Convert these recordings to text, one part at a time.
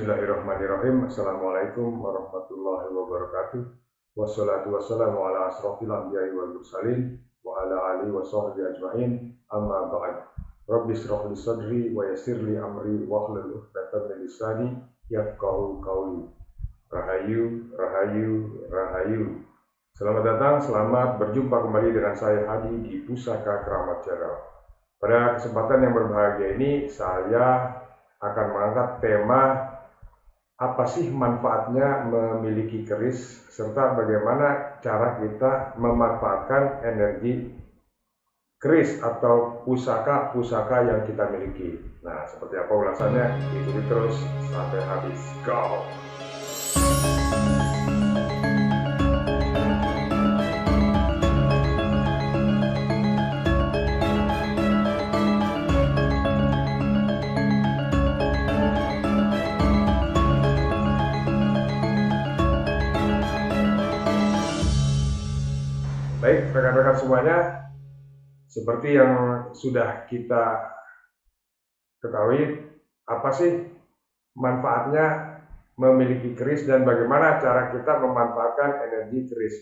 Bismillahirrahmanirrahim. Assalamualaikum warahmatullahi wabarakatuh. Wassalatu wassalamu ala asrofil anbiya'i wal mursalin wa ala alihi wa sahbihi ajma'in. Amma ba'd. Rabbi shrah li sadri wa yassir li amri wahlul 'uqdatam min lisani yafqahu qawli. Rahayu, rahayu, rahayu. Selamat datang, selamat berjumpa kembali dengan saya Hadi di Pusaka Keramat Channel. Pada kesempatan yang berbahagia ini, saya akan mengangkat tema apa sih manfaatnya memiliki keris, serta bagaimana cara kita memanfaatkan energi keris atau pusaka-pusaka yang kita miliki. Nah, seperti apa ulasannya? Ikuti terus sampai habis. Go! Baik, rekan-rekan semuanya, seperti yang sudah kita ketahui, apa sih manfaatnya memiliki keris dan bagaimana cara kita memanfaatkan energi keris.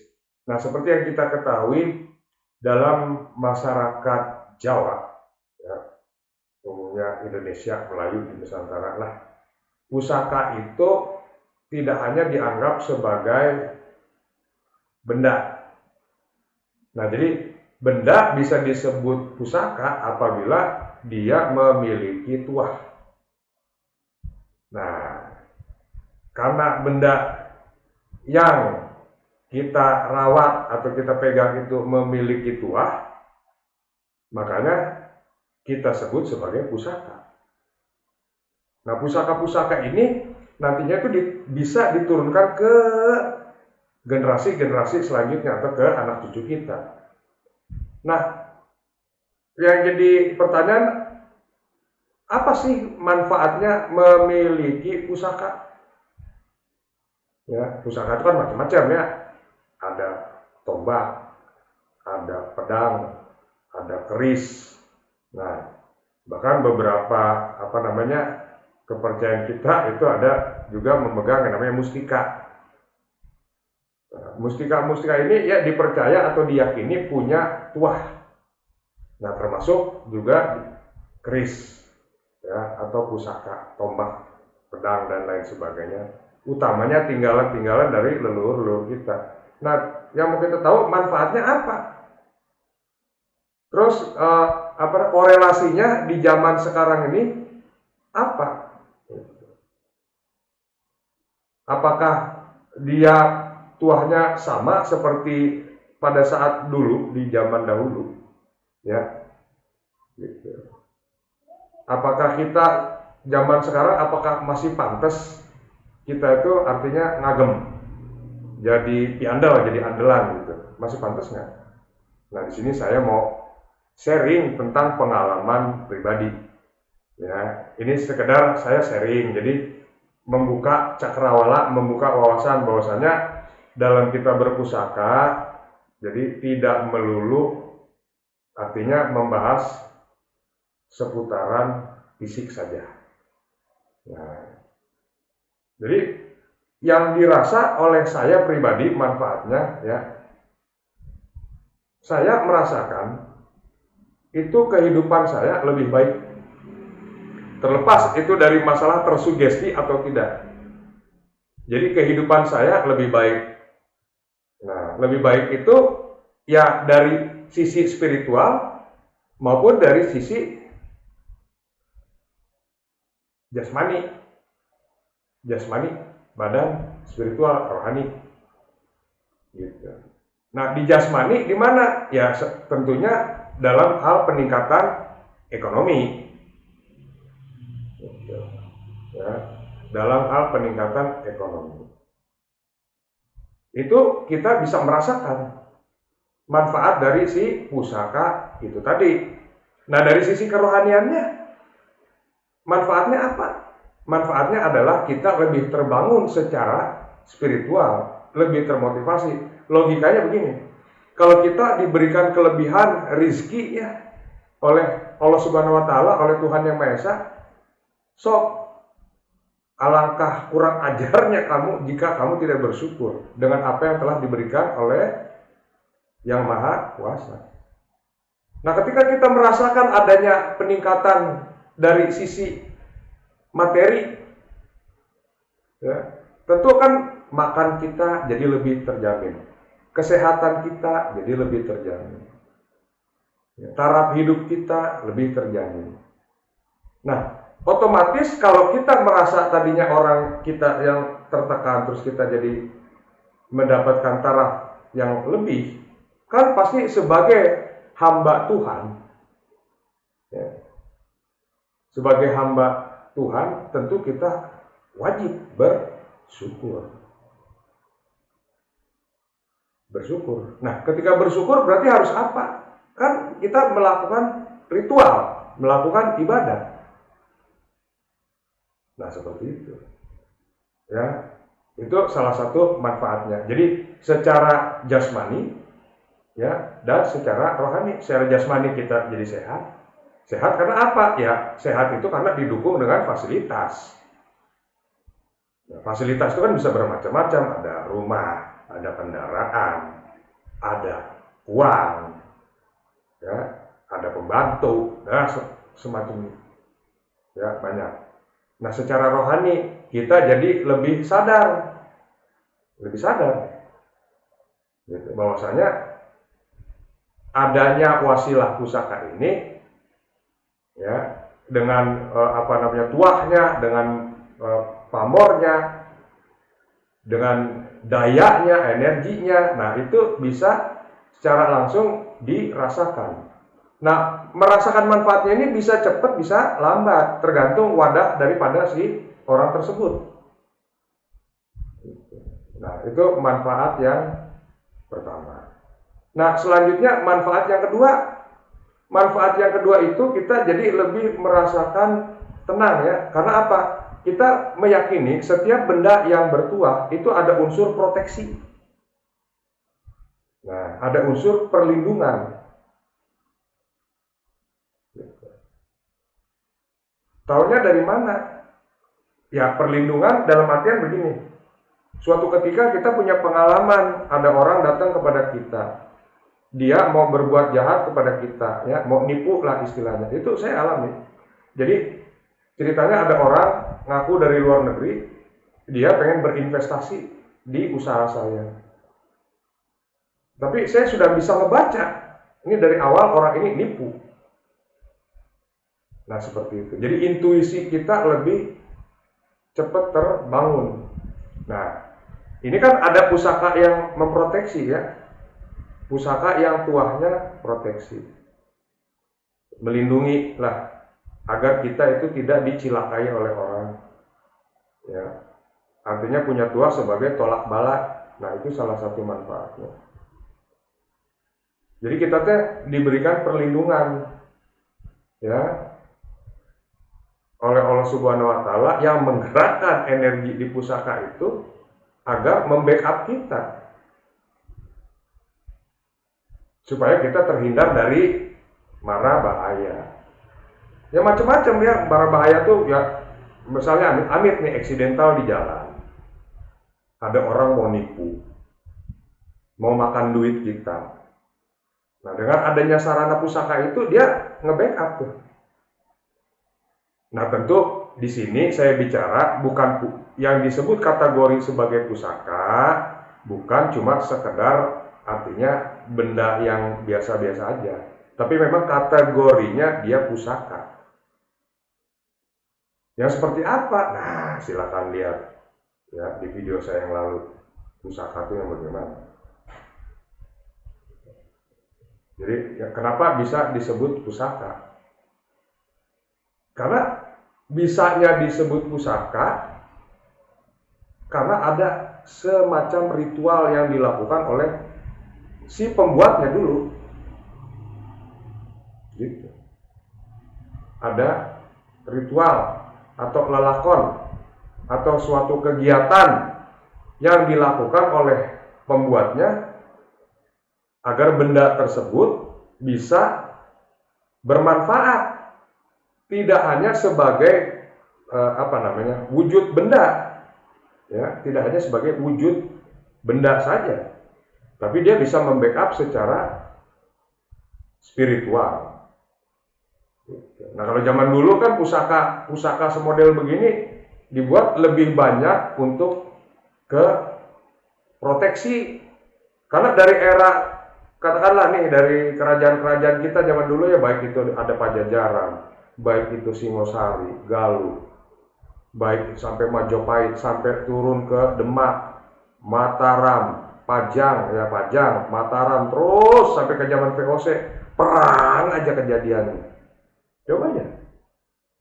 Nah, seperti yang kita ketahui dalam masyarakat Jawa, ya, umumnya Indonesia, Melayu, di Nusantara lah, pusaka itu tidak hanya dianggap sebagai benda. Nah, jadi benda bisa disebut pusaka apabila dia memiliki tuah. Nah, karena benda yang kita rawat atau kita pegang itu memiliki tuah, makanya kita sebut sebagai pusaka. Nah, pusaka-pusaka ini nantinya itu bisa diturunkan ke generasi-generasi selanjutnya atau ke anak cucu kita. Nah, yang jadi pertanyaan, apa sih manfaatnya memiliki pusaka? Ya, pusaka itu kan macam-macam ya. Ada tombak, ada pedang, ada keris. Nah, bahkan beberapa kepercayaan kita itu ada juga memegang yang namanya mustika. Mustika-mustika ini ya dipercaya atau diyakini punya tuah. Nah, termasuk juga keris ya, atau pusaka, tombak, pedang dan lain sebagainya. Utamanya tinggalan-tinggalan dari leluhur-leluhur kita. Nah, yang mau kita tahu manfaatnya apa? Terus korelasinya di zaman sekarang ini apa? Apakah dia tuahnya sama seperti pada saat dulu, di zaman dahulu, ya, gitu. Apakah kita zaman sekarang, apakah masih pantas kita itu artinya ngagem, jadi piandal, jadi andalan gitu, masih pantas nggak? Nah, di sini saya mau sharing tentang pengalaman pribadi, ya. Ini sekedar saya sharing, jadi membuka cakrawala, membuka wawasan bahwasanya dalam kita berpusaka, jadi tidak melulu artinya membahas seputaran fisik saja. Nah, jadi yang dirasa oleh saya pribadi manfaatnya, ya, saya merasakan itu kehidupan saya lebih baik. Terlepas itu dari masalah tersugesti atau tidak. Jadi kehidupan saya lebih baik. Nah, lebih baik itu ya dari sisi spiritual maupun dari sisi jasmani, badan, spiritual, rohani. Gitu. Nah, di jasmani di mana? Ya tentunya dalam hal peningkatan ekonomi. Gitu. Ya, dalam hal peningkatan ekonomi. Itu kita bisa merasakan manfaat dari si pusaka itu tadi. Nah, dari sisi kerohaniannya, manfaatnya apa? Manfaatnya adalah kita lebih terbangun secara spiritual, lebih termotivasi. Logikanya begini, kalau kita diberikan kelebihan rizki ya oleh Allah Subhanahu wa Ta'ala, oleh Tuhan Yang Maha Esa, sok alangkah kurang ajarnya kamu jika kamu tidak bersyukur dengan apa yang telah diberikan oleh Yang Maha Kuasa. Nah, ketika kita merasakan adanya peningkatan dari sisi materi, ya, tentu kan makan kita jadi lebih terjamin, kesehatan kita jadi lebih terjamin, ya, taraf hidup kita lebih terjamin. Nah, otomatis kalau kita merasa tadinya orang kita yang tertekan, terus kita jadi mendapatkan taraf yang lebih, kan pasti sebagai hamba Tuhan, ya, sebagai hamba Tuhan tentu kita wajib bersyukur. Nah, ketika bersyukur berarti harus apa? Kan kita melakukan ritual, melakukan ibadah. Nah, seperti itu. Ya, itu salah satu manfaatnya. Jadi secara jasmani, ya, dan secara rohani. Secara jasmani kita jadi sehat. Sehat karena apa? Ya, sehat itu karena didukung dengan fasilitas. Nah, fasilitas itu kan bisa bermacam-macam. Ada rumah, ada kendaraan, ada uang, ya, ada pembantu, nah semacam, ya, banyak. Nah, secara rohani kita jadi lebih sadar, gitu, bahwasanya adanya wasilah pusaka ini, ya, dengan tuahnya, dengan pamornya, dengan dayanya, energinya, nah itu bisa secara langsung dirasakan. Nah, merasakan manfaatnya ini bisa cepat, bisa lambat, tergantung wadah daripada si orang tersebut. Nah, itu manfaat yang pertama. Nah, selanjutnya manfaat yang kedua. Manfaat yang kedua itu kita jadi lebih merasakan tenang, ya. Karena apa? Kita meyakini setiap benda yang bertuah itu ada unsur proteksi. Nah, ada unsur perlindungan. Taunya dari mana? Ya, perlindungan dalam artian begini. Suatu ketika kita punya pengalaman, ada orang datang kepada kita. Dia mau berbuat jahat kepada kita, ya, mau nipu lah istilahnya. Itu saya alami. Jadi ceritanya ada orang ngaku dari luar negeri, dia pengen berinvestasi di usaha saya. Tapi saya sudah bisa membaca, ini dari awal orang ini nipu. Nah, seperti itu. Jadi intuisi kita lebih cepat terbangun. Nah, ini kan ada pusaka yang memproteksi, ya. Pusaka yang tuahnya proteksi. Melindungi lah agar kita itu tidak dicilakai oleh orang. Ya. Artinya punya tuah sebagai tolak bala. Nah, itu salah satu manfaatnya. Jadi kita diberikan perlindungan, ya, oleh Allah Subhanahu wa taala yang menggerakkan energi di pusaka itu agar membackup kita. Supaya kita terhindar dari mara bahaya. Ya, macam-macam, ya, mara bahaya tuh, ya, misalnya amit nih eksidental di jalan. Ada orang mau nipu, mau makan duit kita. Nah, dengan adanya sarana pusaka itu dia nge-backup tuh. Nah, tentu di sini saya bicara bukan yang disebut kategori sebagai pusaka, bukan cuma sekedar artinya benda yang biasa-biasa aja, tapi memang kategorinya dia pusaka. Yang seperti apa? Nah, silakan lihat, ya, di video saya yang lalu. Pusaka itu yang bagaimana? Jadi, ya, kenapa bisa disebut pusaka? Karena bisanya disebut pusaka karena ada semacam ritual yang dilakukan oleh si pembuatnya dulu. Gitu. Ada ritual atau lelakon atau suatu kegiatan yang dilakukan oleh pembuatnya agar benda tersebut bisa bermanfaat, tidak hanya sebagai wujud benda, ya, tidak hanya sebagai wujud benda saja, tapi dia bisa membackup secara spiritual. Nah, kalau zaman dulu kan pusaka semodel begini dibuat lebih banyak untuk ke proteksi, karena dari era, katakanlah nih, dari kerajaan-kerajaan kita zaman dulu ya, baik itu ada Pajajaran, baik itu Singosari, Galuh, baik sampai Majapahit, sampai turun ke Demak, Mataram, Pajang, Mataram, terus sampai ke zaman VOC, perang aja kejadiannya. Coba aja,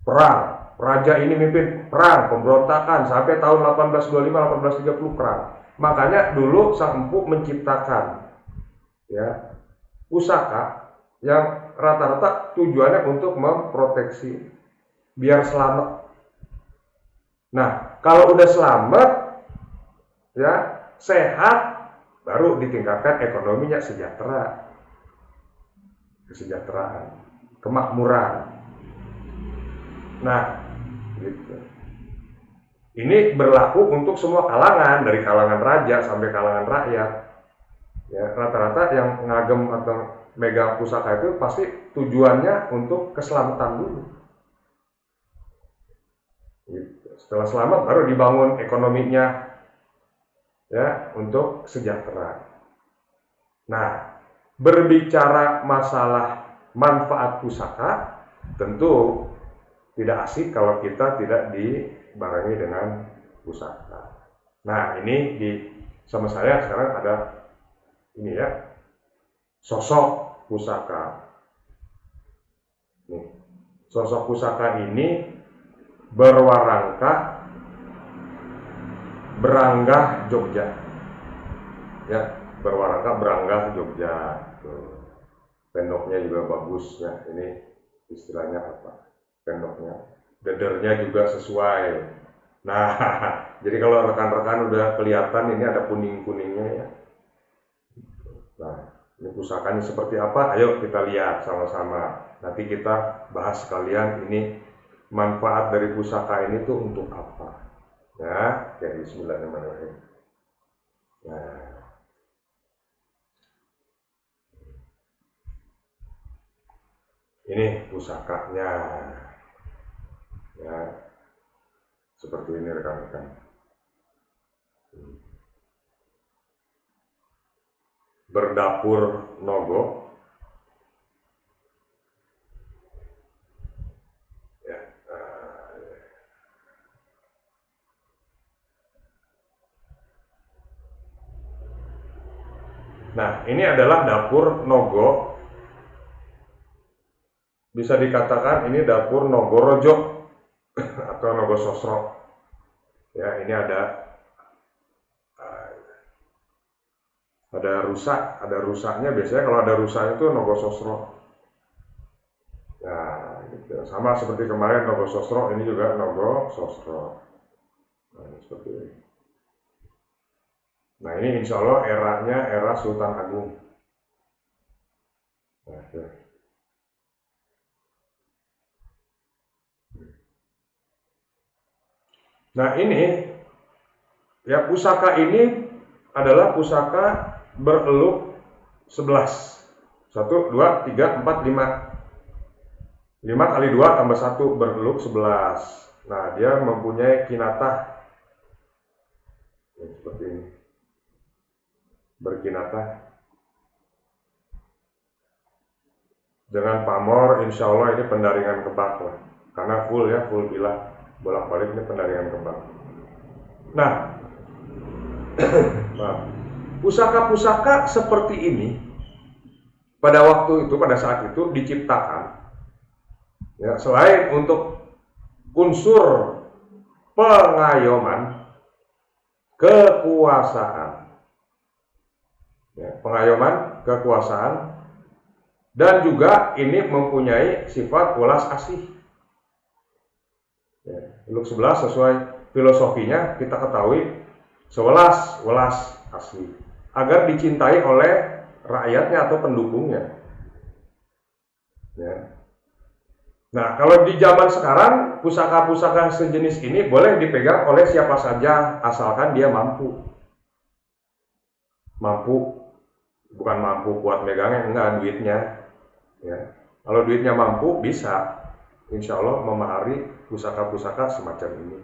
perang, raja ini mimpin perang, pemberontakan, sampai tahun 1825-1830 perang. Makanya dulu Sang Empu menciptakan, ya, pusaka yang rata-rata tujuannya untuk memproteksi, biar selamat. Nah, kalau udah selamat, ya, sehat, baru ditingkatkan ekonominya, kesejahteraan, kemakmuran. Nah, gitu. Ini berlaku untuk semua kalangan, dari kalangan raja sampai kalangan rakyat. Ya, rata-rata yang ngagem atau megang pusaka itu pasti tujuannya untuk keselamatan dulu. Gitu. Setelah selamat baru dibangun ekonominya, ya, untuk sejahtera. Nah, berbicara masalah manfaat pusaka, tentu tidak asik kalau kita tidak dibarengi dengan pusaka. Nah, ini sama saya sekarang ada ini, ya, sosok pusaka. Nih, sosok pusaka ini berwarangka Beranggah Jogja, ya, berwarangka Beranggah Jogja. Tuh. Pendoknya juga bagus, ya. Ini istilahnya apa? Pendoknya, dedernya juga sesuai. Nah, jadi kalau rekan-rekan udah kelihatan ini ada kuning-kuningnya, ya. Nah, ini pusakanya seperti apa? Ayo kita lihat sama-sama. Nanti kita bahas sekalian ini manfaat dari pusaka ini tuh untuk apa. Ya, kayak bismillahirrahmanirrahim. Nah, ini pusakanya. Ya, seperti ini rekan-rekan. Berdapur Nogo. Ya, nah, ini adalah dapur Nogo. Bisa dikatakan ini dapur Nogorojo atau Nogososro. Ya, ini ada rusaknya. Biasanya kalau ada rusak itu Nogososro. Nah, gitu. Sama seperti kemarin Nogososro, ini juga Nogososro. Nah, seperti ini. Nah, ini insya Allah eranya era Sultan Agung. Nah, ya. Nah, ini, ya, pusaka ini adalah pusaka bereluk 11. 1, 2, 3, 4, 5. 5 kali 2 tambah 1 bereluk 11. Nah, dia mempunyai kinatah, ya, seperti ini. Berkinatah. Dengan pamor, insya Allah ini pendaringan kebak lah. Karena full bilah. Bolak-balik ini pendaringan kebak. Nah, pusaka-pusaka seperti ini pada saat itu diciptakan, ya, selain untuk unsur pengayoman kekuasaan, ya, dan juga ini mempunyai sifat welas asih. Ya, Eluk 11 sesuai filosofinya kita ketahui sewelas asih, agar dicintai oleh rakyatnya atau pendukungnya. Ya. Nah, kalau di zaman sekarang, pusaka-pusaka sejenis ini boleh dipegang oleh siapa saja, asalkan dia mampu. Mampu, bukan mampu buat megangnya, enggak, duitnya. Ya. Kalau duitnya mampu, bisa, insya Allah memahari pusaka-pusaka semacam ini.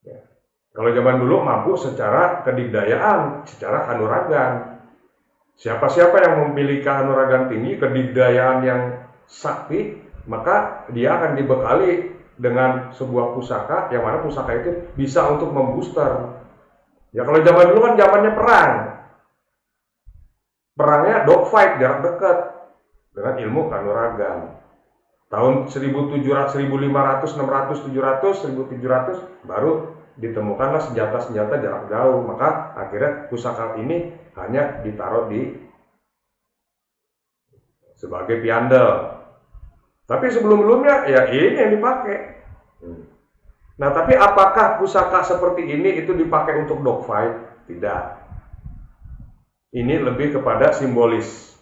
Ya. Kalau zaman dulu mampu secara kedikdayaan, secara kanuragan. Siapa-siapa yang memiliki kanuragan tinggi, kedikdayaan yang sakti, maka dia akan dibekali dengan sebuah pusaka, yang mana pusaka itu bisa untuk membooster. Ya kalau zaman dulu kan zamannya perang. Perangnya dogfight, jarak dekat, dengan ilmu kanuragan. Tahun 1700, 1500, 600, 700, 1700 baru ditemukanlah senjata-senjata jarak jauh. Maka akhirnya pusaka ini hanya ditaruh di sebagai piandel. Tapi sebelum-sebelumnya ya ini yang dipakai. Nah, tapi apakah pusaka seperti ini itu dipakai untuk dogfight? Tidak. Ini lebih kepada simbolis.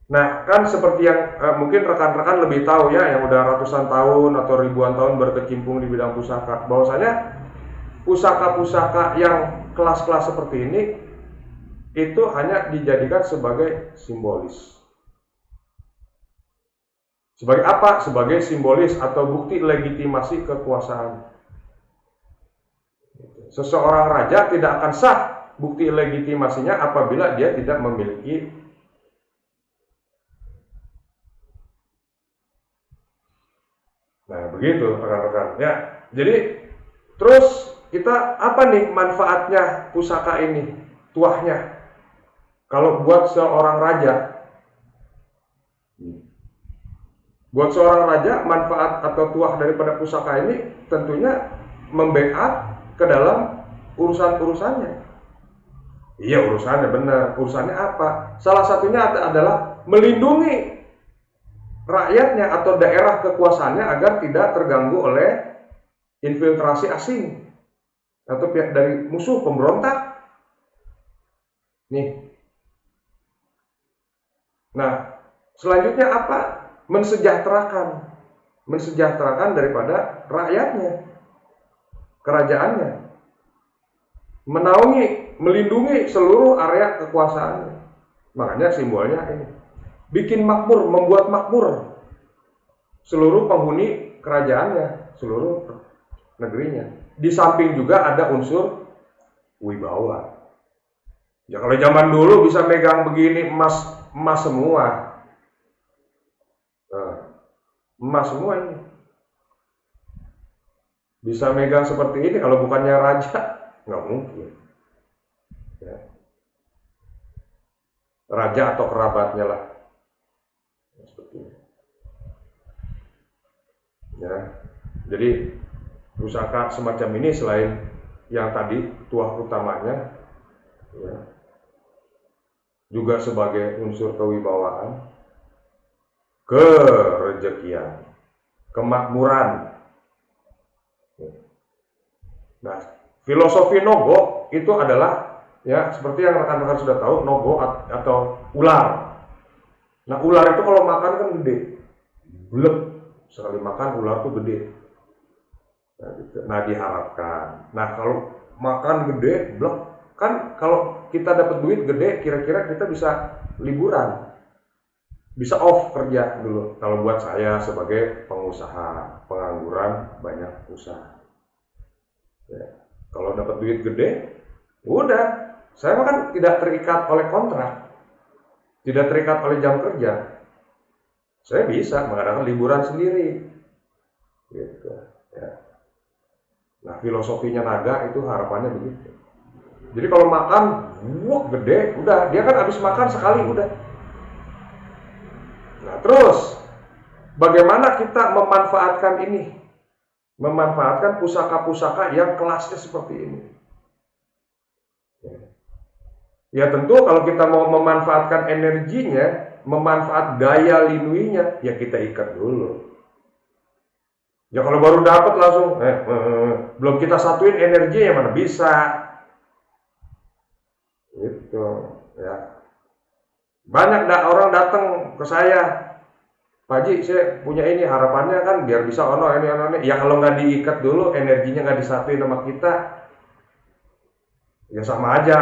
Nah, kan seperti yang mungkin rekan-rekan lebih tahu ya, yang udah ratusan tahun atau ribuan tahun berkecimpung di bidang pusaka, bahwasanya pusaka-pusaka yang kelas-kelas seperti ini itu hanya dijadikan sebagai simbolis. Sebagai apa? Sebagai simbolis atau bukti legitimasi kekuasaan. Seseorang raja tidak akan sah bukti legitimasinya apabila dia tidak memiliki begitu rekan-rekan ya. Jadi terus kita apa nih manfaatnya pusaka ini, tuahnya? Kalau buat seorang raja, manfaat atau tuah daripada pusaka ini tentunya membackup ke dalam urusan-urusannya. Iya, urusannya benar. Urusannya apa? Salah satunya adalah melindungi rakyatnya atau daerah kekuasaannya agar tidak terganggu oleh infiltrasi asing atau pihak dari musuh pemberontak. Nih. Nah, selanjutnya apa? Mensejahterakan daripada rakyatnya, kerajaannya, menaungi, melindungi seluruh area kekuasaannya. Makanya simbolnya ini. Bikin makmur, membuat makmur seluruh penghuni kerajaannya, seluruh negerinya. Di samping juga ada unsur wibawa. Ya kalau zaman dulu bisa megang begini emas semua. Emas semua ini. Bisa megang seperti ini kalau bukannya raja, nggak mungkin. Ya. Raja atau kerabatnya lah. Seperti ini. Ya. Jadi pusaka semacam ini selain yang tadi tuah utamanya, ya, juga sebagai unsur kewibawaan, kerejekian, kemakmuran. Nah, filosofi Nogo itu adalah ya seperti yang rekan-rekan sudah tahu, Nogo atau ular. Nah, ular itu kalau makan kan gede, blek, sekali makan ular tuh gede. Nah, gitu. Nah, diharapkan. Nah, kalau makan gede, blek, kan kalau kita dapat duit gede, kira-kira kita bisa liburan, bisa off kerja dulu. Kalau buat saya sebagai pengusaha, pengangguran, banyak usaha. Ya. Kalau dapat duit gede, udah, saya kan tidak terikat oleh kontrak, tidak terikat oleh jam kerja. Saya bisa mengadakan liburan sendiri, gitu. Ya. Nah, filosofinya naga itu harapannya begitu. Jadi kalau makan, gede, udah, dia kan habis makan sekali, udah. Nah, terus bagaimana kita memanfaatkan ini? Memanfaatkan pusaka-pusaka yang kelasnya seperti ini. Ya tentu kalau kita mau memanfaatkan energinya, memanfaat daya lindunginya, ya kita ikat dulu. Ya kalau baru dapat langsung, belum kita satuin energinya mana bisa. Gitu, ya. Banyak orang datang ke saya, Pak Haji, saya punya ini, harapannya kan biar bisa ini. Ya kalau nggak diikat dulu, energinya nggak disatuin sama kita, ya sama aja.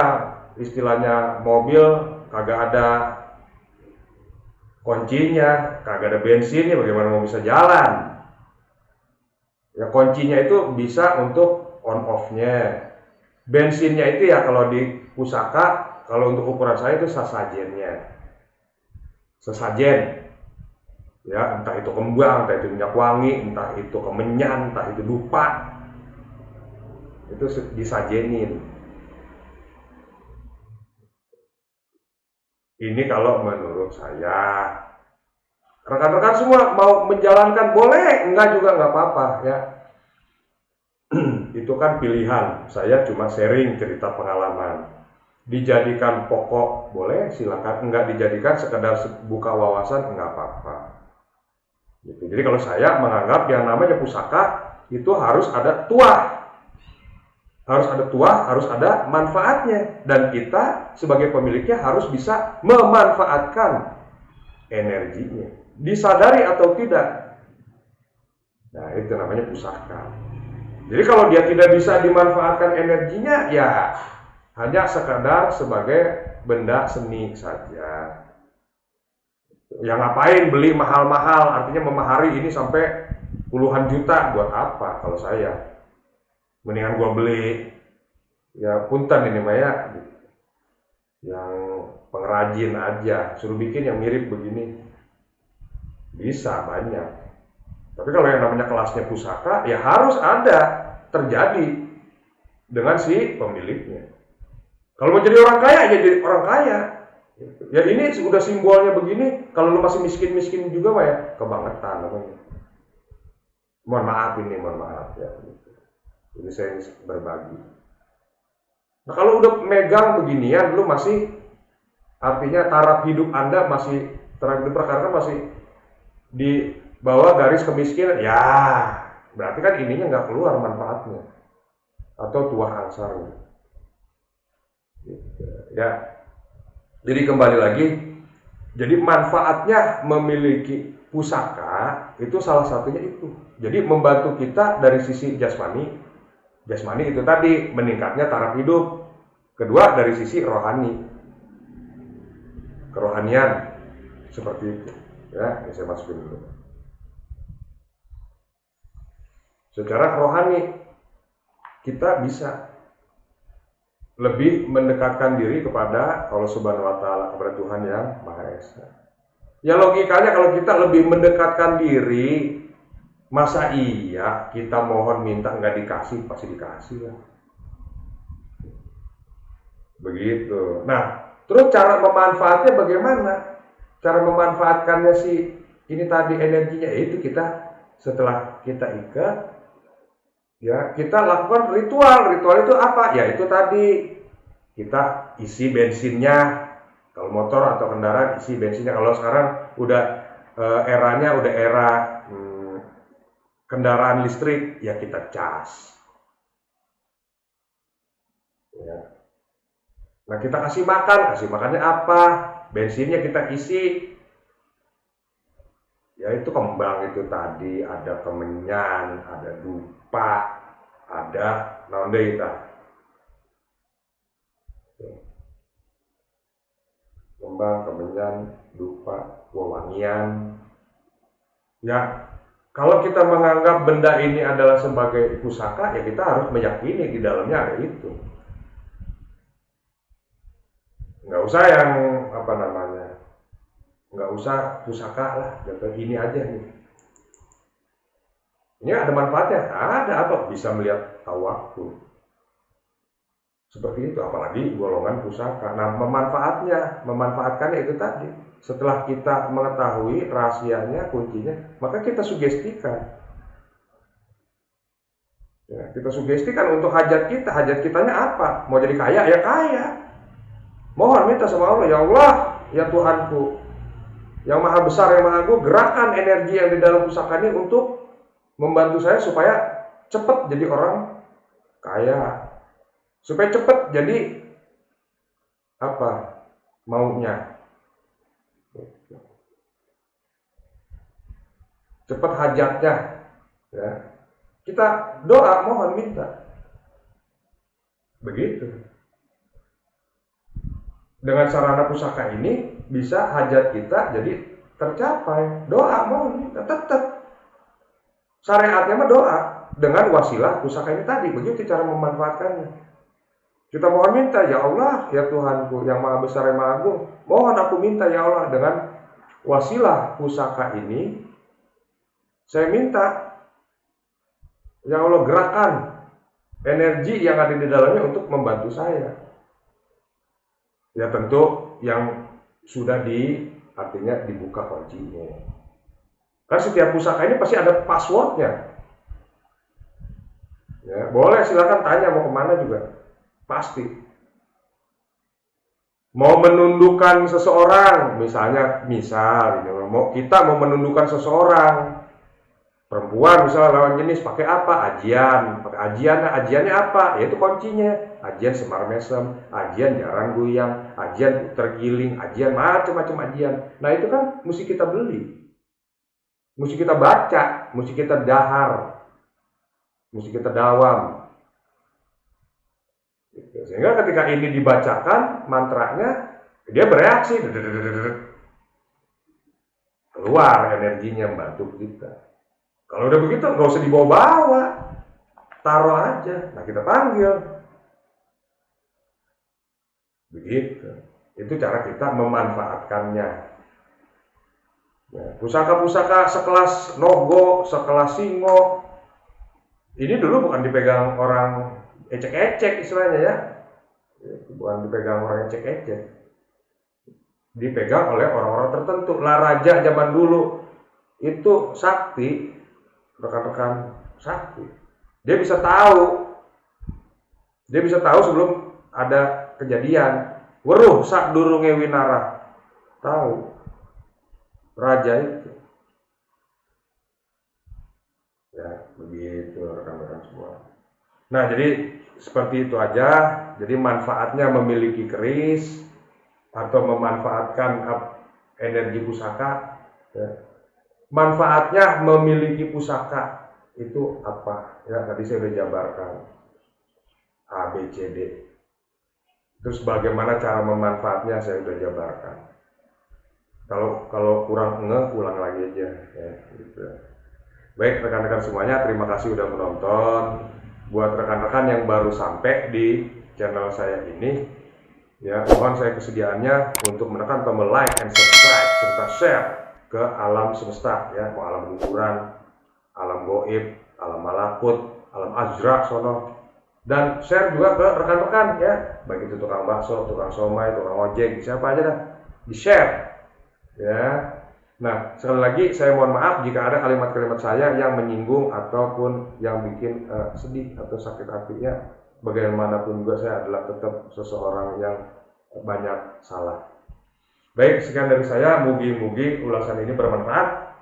Istilahnya mobil kagak ada kuncinya, kagak ada bensinnya, bagaimana mau bisa jalan? Ya kuncinya itu bisa untuk on off-nya. Bensinnya itu ya kalau di pusaka, kalau untuk ukuran saya itu sesajennya. Sesajen. Ya, entah itu kembang, entah itu minyak wangi, entah itu kemenyan, entah itu dupa. Itu disajenin. Ini kalau menurut saya. Rekan-rekan semua mau menjalankan boleh, enggak juga enggak apa-apa ya. Itu kan pilihan. Saya cuma sharing cerita pengalaman. Dijadikan pokok boleh, silakan. Enggak dijadikan sekedar buka wawasan, enggak apa-apa. Gitu. Jadi kalau saya menganggap yang namanya pusaka itu harus ada tuah. Harus ada tuah, harus ada manfaatnya. Dan kita sebagai pemiliknya harus bisa memanfaatkan energinya. Disadari atau tidak. Nah, itu namanya pusaka. Jadi kalau dia tidak bisa dimanfaatkan energinya, ya hanya sekadar sebagai benda seni saja. Ya ngapain beli mahal-mahal, artinya memahari ini sampai puluhan juta, buat apa kalau saya? Mendingan gua beli, ya punten ini Maya, yang pengrajin aja, suruh bikin yang mirip begini. Bisa banyak. Tapi kalau yang namanya kelasnya pusaka, ya harus ada terjadi dengan si pemiliknya. Kalau mau jadi orang kaya, ya jadi orang kaya. Ya ini sudah simbolnya begini, kalau lu masih miskin-miskin juga mah ya kebangetan namanya. Mohon maaf ya. Ini saya berbagi. Nah kalau udah megang beginian, lu masih artinya taraf hidup Anda masih taraf hidup perkara masih di bawah garis kemiskinan, ya berarti kan ininya nggak keluar manfaatnya atau tuah angsarnya. Gitu. Ya, jadi kembali lagi, jadi manfaatnya memiliki pusaka itu salah satunya itu. Jadi membantu kita dari sisi jasmani. Jasmani itu tadi meningkatnya taraf hidup. Kedua dari sisi rohani, kerohanian seperti itu. Ya, ini saya masukin dulu. Secara rohani kita bisa lebih mendekatkan diri kepada Allah Subhanahu wa taala, kepada Tuhan yang Maha Esa. Ya logikanya kalau kita lebih mendekatkan diri, masa iya kita mohon minta nggak dikasih, pasti dikasih lah. Begitu. Nah, terus cara memanfaatnya bagaimana? Cara memanfaatkannya sih ini tadi energinya itu kita setelah kita ikat, ya kita lakukan ritual. Ritual itu apa? Ya itu tadi kita isi bensinnya. Kalau motor atau kendaraan isi bensinnya. Kalau sekarang udah eranya udah era kendaraan listrik, ya kita cas. Ya. Nah kita kasih makannya apa? Bensinnya kita isi. Ya itu kembang itu tadi, ada kemenyan, ada dupa, ada naon deui tah. Kembang, kemenyan, dupa, wewangian. Ya, kalau kita menganggap benda ini adalah sebagai pusaka, ya kita harus meyakini di dalamnya ada itu. Nggak usah yang apa namanya, nggak usah pusaka lah, gitu. Ini aja nih. Ini ada manfaatnya, ada apa? Bisa melihat tahu waktu. Seperti itu, apalagi golongan pusaka. Nah, memanfaatkannya itu tadi. Setelah kita mengetahui rahasianya, kuncinya, maka kita sugestikan. Ya, kita sugestikan untuk hajat kita. Hajat kitanya apa? Mau jadi kaya, ya kaya. Mohon minta sama Allah, ya Allah, ya Tuhanku, yang maha besar, yang maha agung, gerakan energi yang di dalam pusaka ini untuk membantu saya supaya cepat jadi orang kaya. Supaya cepat jadi apa maunya. cepat hajatnya. Ya. Kita doa, mohon, minta. Begitu. Dengan sarana pusaka ini bisa hajat kita jadi tercapai. Doa, mohon, minta, tetap. Syariatnya mah doa dengan wasilah pusaka ini tadi. Begitu cara memanfaatkannya. Kita mohon minta, ya Allah, ya Tuhanku yang maha besar yang maha agung, mohon aku minta ya Allah dengan wasilah pusaka ini, saya minta, ya Allah gerakan energi yang ada di dalamnya untuk membantu saya. Ya tentu yang sudah artinya dibuka kuncinya. Kan setiap pusaka ini pasti ada passwordnya. Ya, boleh silakan tanya mau kemana juga. Pasti. Mau menundukkan seseorang, misal kita mau menundukkan seseorang, perempuan misalnya lawan jenis, pakai apa? Ajian. Pakai ajiannya apa? Yaitu kuncinya. Ajian semar mesem, ajian jarang goyang, ajian tergiling, ajian macam-macam ajian. Nah itu kan mesti kita beli, mesti kita baca, mesti kita dahar, mesti kita dawam. Sehingga ketika ini dibacakan mantranya, dia bereaksi, keluar energinya membantu kita. Kalau udah begitu nggak usah dibawa-bawa, taruh aja. Nah kita panggil, begitu. Itu cara kita memanfaatkannya. Pusaka-pusaka sekelas Nogo, sekelas Singo, ini dulu bukan dipegang orang ecek-ecek istilahnya ya, bukan dipegang orang ecek-ecek, dipegang oleh orang-orang tertentu. Lah raja zaman dulu itu sakti, rekan-rekan, sakti. Dia bisa tahu sebelum ada kejadian. Weruh sak durunge winara, tahu raja itu. Ya begitu rekan-rekan semua. Nah, jadi seperti itu aja. Jadi manfaatnya memiliki keris atau memanfaatkan energi pusaka. Ya. Manfaatnya memiliki pusaka itu apa? Ya, tadi saya sudah jabarkan A, B, C, D. Terus bagaimana cara memanfaatnya saya sudah jabarkan. Kalau kurang ulang lagi aja. Ya, gitu. Baik rekan-rekan semuanya, terima kasih sudah menonton. Buat rekan-rekan yang baru sampai di channel saya ini, ya mohon saya kesediaannya untuk menekan tombol like and subscribe serta share ke alam semesta, ya mau alam kuburan, alam goib, alam malakut, alam azra sono, dan share juga ke rekan-rekan ya, baik itu tukang bakso, tukang somai, tukang ojek, siapa aja dah, di share ya. Nah, sekali lagi saya mohon maaf jika ada kalimat-kalimat saya yang menyinggung ataupun yang bikin sedih atau sakit hatinya. Bagaimanapun juga saya adalah tetap seseorang yang banyak salah. Baik, sekian dari saya. Mugi-mugi ulasan ini bermanfaat.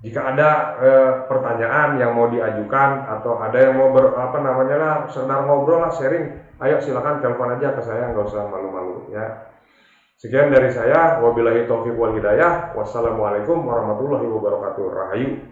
Jika ada pertanyaan yang mau diajukan atau ada yang mau sekedar ngobrol lah, sharing, ayo silakan telepon aja ke saya, nggak usah malu-malu ya. Sekian dari saya, wabillahi taufiq wal hidayah. Wassalamualaikum warahmatullahi wabarakatuh. Rahayu.